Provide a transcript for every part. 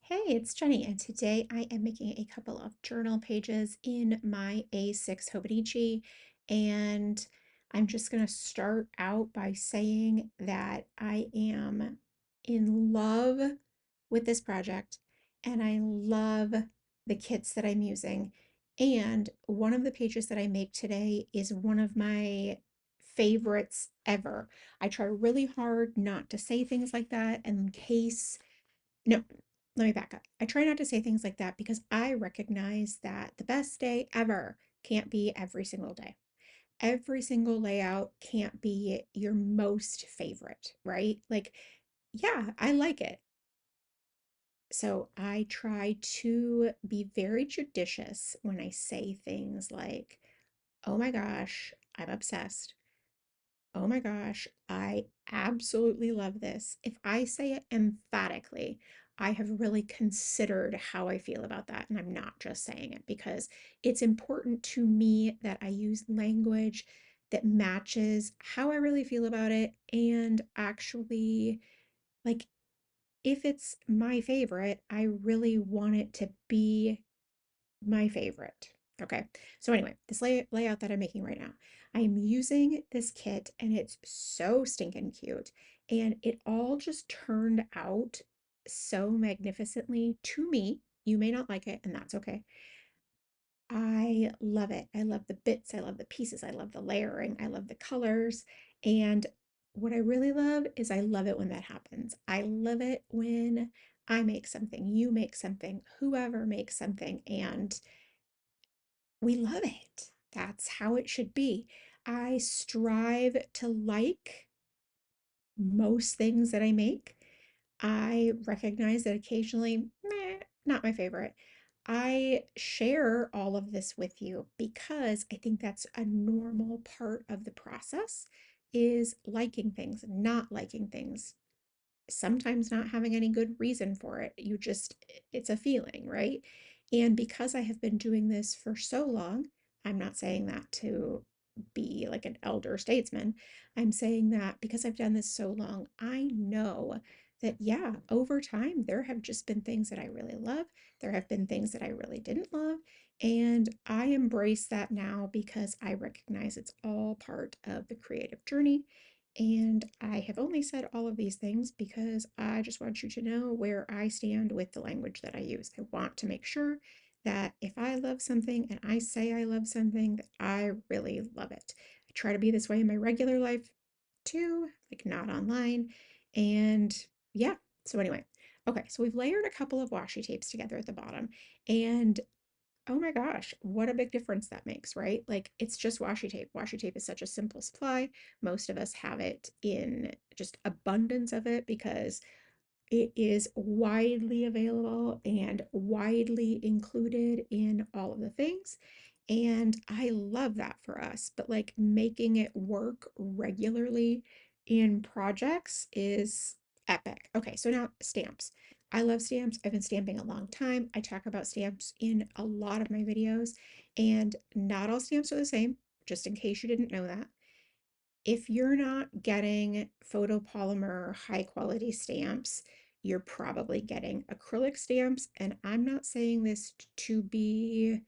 Hey, it's Jenny, and today I am making a couple of journal pages in my A6 Hobonichi, and I'm just going to start out by saying that I am in love with this project, and I love the kits that I'm using. And one of the pages that I make today is one of my favorites ever. I try really hard not to say things like that in case no, let me back up. I try not to say things like that because I recognize that the best day ever can't be every single day. Every single layout can't be your most favorite, right? Like, yeah, I like it. So I try to be very judicious when I say things like, oh my gosh, I'm obsessed. Oh my gosh, I absolutely love this. If I say it emphatically, I have really considered how I feel about that. And I'm not just saying it because it's important to me that I use language that matches how I really feel about it. And actually, like, if it's my favorite, I really want it to be my favorite. Okay, so anyway, this layout that I'm making right now, I am using this kit and it's so stinking cute. And it all just turned out so magnificently to me. You may not like it, and that's okay. I love it. I love the bits, I love the pieces, I love the layering, I love the colors. And what I really love is I love it when that happens. I love it when I make something, you make something, whoever makes something, and we love it. That's how it should be. I strive to like most things that I make. I recognize that occasionally, meh, not my favorite. I share all of this with you because I think that's a normal part of the process is liking things, not liking things, sometimes not having any good reason for it. It's a feeling, right? And because I have been doing this for so long, I'm not saying that to be like an elder statesman. I'm saying that because I've done this so long, I know that, yeah, over time, there have just been things that I really love. There have been things that I really didn't love. And I embrace that now because I recognize it's all part of the creative journey. And I have only said all of these things because I just want you to know where I stand with the language that I use. I want to make sure that if I love something and I say I love something, that I really love it. I try to be this way in my regular life too, like not online. And yeah, so anyway, okay, so we've layered a couple of washi tapes together at the bottom. And oh my gosh, what a big difference that makes, right? Like it's just washi tape. Washi tape is such a simple supply. Most of us have it in just abundance of it because it is widely available and widely included in all of the things. And I love that for us, but like making it work regularly in projects is epic. Okay, so now stamps. I love stamps. I've been stamping a long time. I talk about stamps in a lot of my videos, and not all stamps are the same, just in case you didn't know that. If you're not getting photopolymer high quality stamps, you're probably getting acrylic stamps. And I'm not saying this to be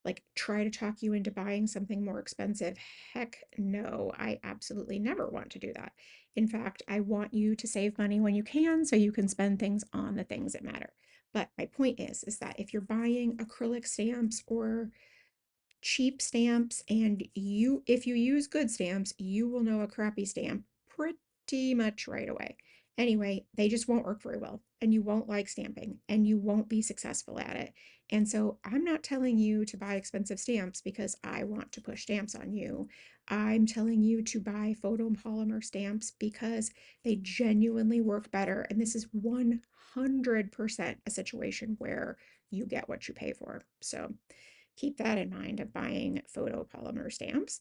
like try to talk you into buying something more expensive. Heck no, I absolutely never want to do that. In fact, I want you to save money when you can so you can spend things on the things that matter. But my point is that if you're buying acrylic stamps or cheap stamps, and if you use good stamps, you will know a crappy stamp pretty much right away. Anyway, they just won't work very well, and you won't like stamping, and you won't be successful at it. And so I'm not telling you to buy expensive stamps because I want to push stamps on you. I'm telling you to buy photopolymer stamps because they genuinely work better. And this is 100% a situation where you get what you pay for. So keep that in mind of buying photopolymer stamps.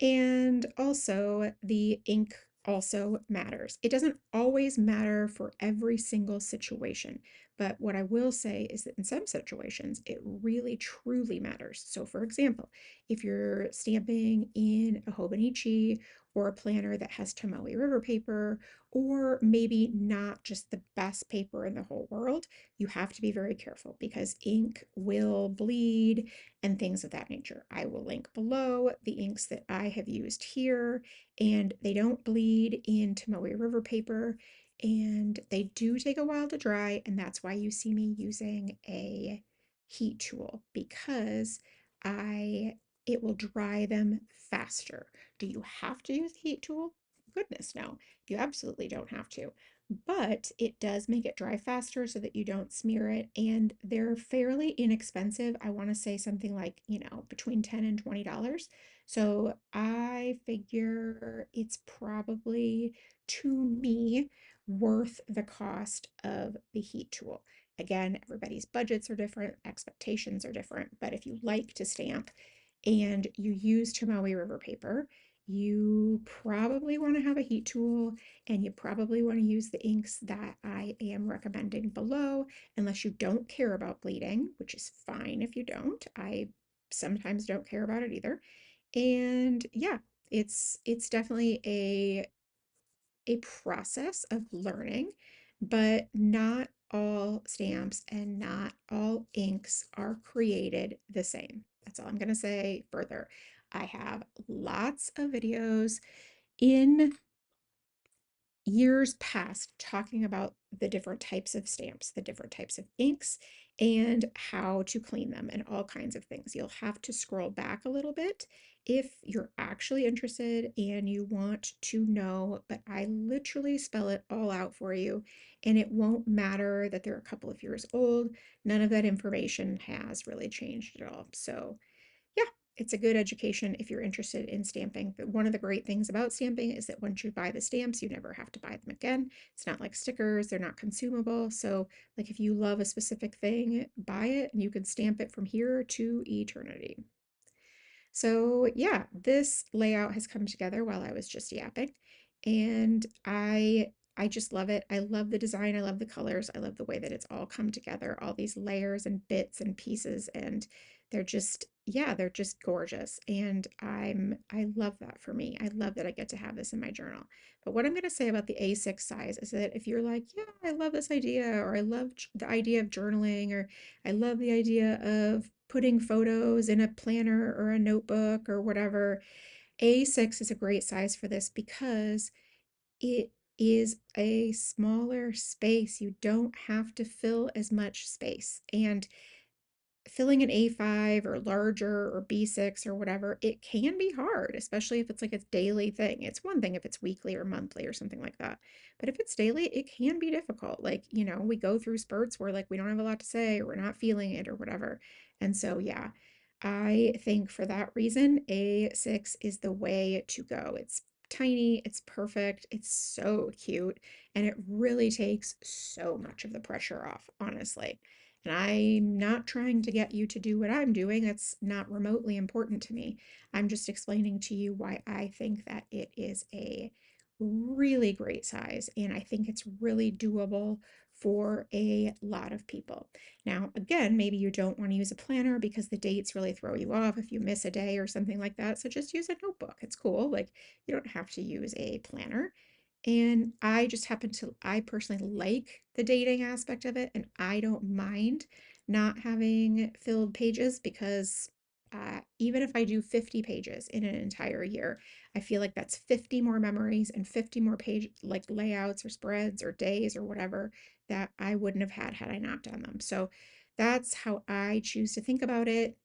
And also, the ink also matters. It doesn't always matter for every single situation, But what I will say is that in some situations, it really truly matters. So, for example, if you're stamping in a Hobonichi or a planner that has Tomoe River paper, or maybe not just the best paper in the whole world, you have to be very careful because ink will bleed and things of that nature. I will link below the inks that I have used here, and they don't bleed in Tomoe River paper, and they do take a while to dry, and that's why you see me using a heat tool because I it will dry them faster. Do you have to use the heat tool? Goodness, no. You absolutely don't have to. But it does make it dry faster so that you don't smear it, and they're fairly inexpensive. I want to say something like, between $10 and $20. So I figure it's probably, to me, worth the cost of the heat tool. Again, everybody's budgets are different, expectations are different, but if you like to stamp and you use Tomoe River paper, you probably want to have a heat tool, and you probably want to use the inks that I am recommending below, unless you don't care about bleeding, which is fine if you don't. I sometimes don't care about it either. And yeah, it's definitely a process of learning, but not all stamps and not all inks are created the same. That's all I'm going to say further. I have lots of videos in years past talking about the different types of stamps, the different types of inks, and how to clean them and all kinds of things. You'll have to scroll back a little bit if you're actually interested and you want to know, but I literally spell it all out for you, and it won't matter that they're a couple of years old. None of that information has really changed at all. So yeah, it's a good education if you're interested in stamping. But one of the great things about stamping is that once you buy the stamps, you never have to buy them again. It's not like stickers, they're not consumable. So, like if you love a specific thing, buy it and you can stamp it from here to eternity. So yeah, this layout has come together while I was just yapping, and I just love it. I love the design, I love the colors, I love the way that it's all come together, all these layers and bits and pieces, and they're just, yeah, they're just gorgeous. And I love that for me. I love that I get to have this in my journal. But what I'm going to say about the A6 size is that if you're like, yeah, I love this idea, or I love the idea of journaling, or I love the idea of putting photos in a planner or a notebook or whatever. A6 is a great size for this because it is a smaller space. You don't have to fill as much space. And filling an A5 or larger or B6 or whatever, it can be hard, especially if it's like a daily thing. It's one thing if it's weekly or monthly or something like that. But if it's daily, it can be difficult. Like, we go through spurts where like we don't have a lot to say or we're not feeling it or whatever. And so, yeah, I think for that reason, A6 is the way to go. It's tiny, it's perfect, it's so cute, and it really takes so much of the pressure off, honestly. And I'm not trying to get you to do what I'm doing. That's not remotely important to me. I'm just explaining to you why I think that it is a really great size, and I think it's really doable for a lot of people. Now, again, maybe you don't want to use a planner because the dates really throw you off if you miss a day or something like that. So just use a notebook. It's cool. Like, you don't have to use a planner. And I personally like the dating aspect of it, and I don't mind not having filled pages because even if I do 50 pages in an entire year, I feel like that's 50 more memories and 50 more page like layouts or spreads or days or whatever that I wouldn't have had I not done them. So that's how I choose to think about it.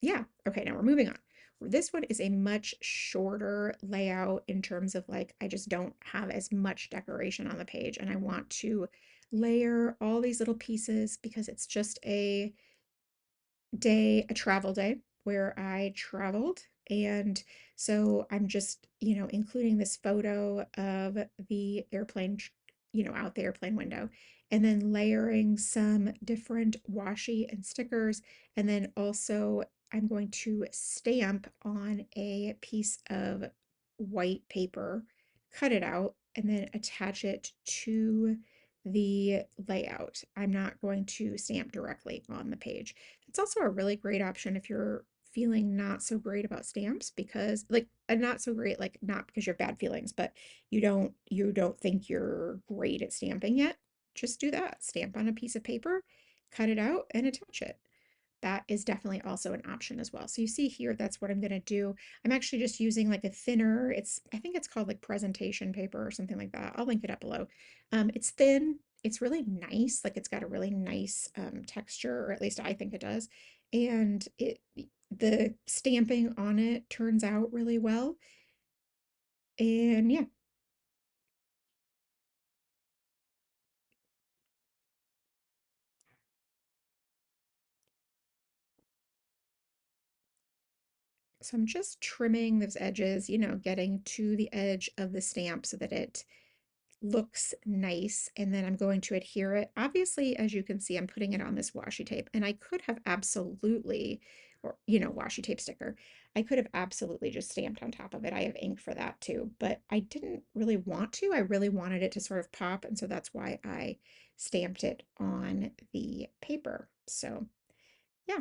Yeah. Okay, now we're moving on. This one is a much shorter layout in terms of like, I just don't have as much decoration on the page, and I want to layer all these little pieces because it's just a travel day where I traveled. And so I'm just, including this photo of the airplane, out the airplane window, and then layering some different washi and stickers. And then also I'm going to stamp on a piece of white paper, cut it out, and then attach it to the layout. I'm not going to stamp directly on the page. It's also a really great option if you're feeling not so great about stamps because like not so great, like not because you have bad feelings, but you don't think you're great at stamping yet. Just do that. Stamp on a piece of paper, cut it out and attach it. That is definitely also an option as well. So you see here, that's what I'm going to do. I'm actually just using like a thinner, I think it's called like presentation paper or something like that. I'll link it up below. It's thin, it's really nice, like it's got a really nice texture, or at least I think it does. And the stamping on it turns out really well. And yeah, so I'm just trimming those edges, getting to the edge of the stamp so that it looks nice, and then I'm going to adhere it. Obviously, as you can see, I'm putting it on this washi tape, and I could have absolutely, or washi tape sticker. I could have absolutely just stamped on top of it. I have ink for that too, but I didn't really want to. I really wanted it to sort of pop, and so that's why I stamped it on the paper. So, yeah.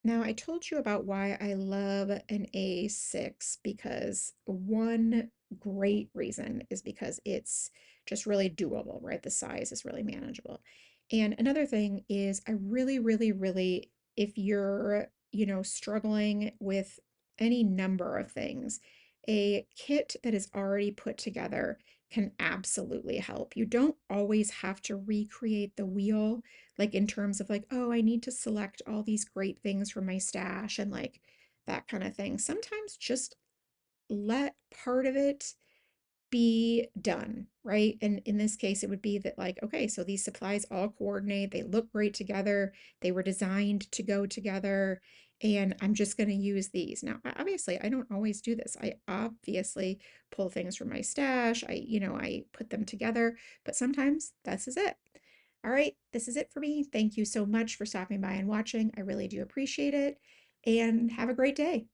Now, I told you about why I love an A6 because one great reason is because it's just really doable, right? The size is really manageable. And another thing is I really, really, really, if you're, struggling with any number of things, a kit that is already put together can absolutely help. You don't always have to recreate the wheel like in terms of like, oh, I need to select all these great things from my stash and like that kind of thing. Sometimes just let part of it be done, right? And in this case, it would be that like, okay, so these supplies all coordinate, they look great together, they were designed to go together, and I'm just going to use these. Now, obviously, I don't always do this. I obviously pull things from my stash. I put them together, but sometimes this is it. All right, this is it for me. Thank you so much for stopping by and watching. I really do appreciate it, and have a great day.